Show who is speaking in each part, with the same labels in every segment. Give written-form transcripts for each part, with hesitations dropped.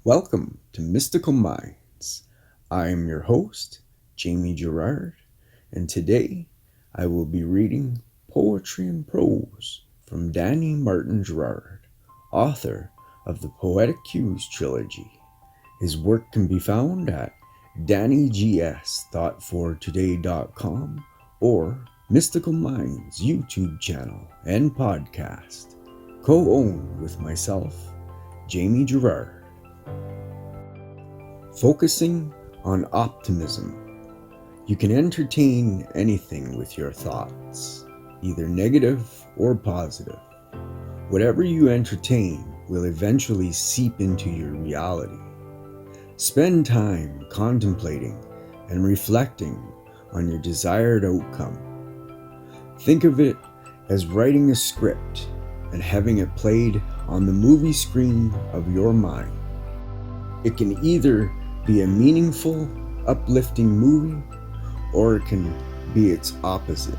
Speaker 1: Welcome to Mystical Minds. I am your host, Jamie Gerard, and today I will be reading Poetry and Prose from Danny Martin Gerard, author of the Poetic Cues trilogy. His work can be found at dannygs.fortoday.com or Mystical Minds YouTube channel and podcast, co-owned with myself, Jamie Gerard. Focusing on optimism. You can entertain anything with your thoughts, either negative or positive. Whatever you entertain will eventually seep into your reality. Spend time contemplating and reflecting on your desired outcome. Think of it as writing a script and having it played on the movie screen of your mind. It can either be a meaningful, uplifting movie, or it can be its opposite.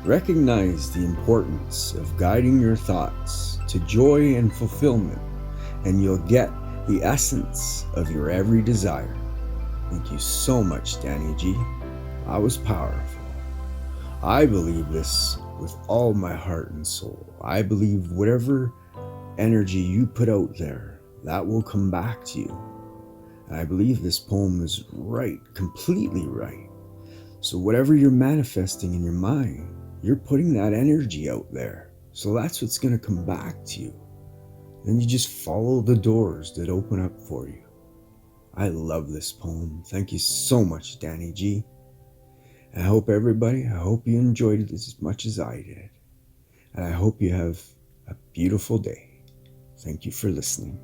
Speaker 1: Recognize the importance of guiding your thoughts to joy and fulfillment, and you'll get the essence of your every desire. Thank you so much, Danny G. That was powerful. I believe this with all my heart and soul. I believe whatever energy you put out there, that will come back to you. And I believe this poem is right, completely right. So whatever you're manifesting in your mind, you're putting that energy out there. So that's what's going to come back to you. Then you just follow the doors that open up for you. I love this poem. Thank you so much, Danny G. And I hope you enjoyed it as much as I did. And I hope you have a beautiful day. Thank you for listening.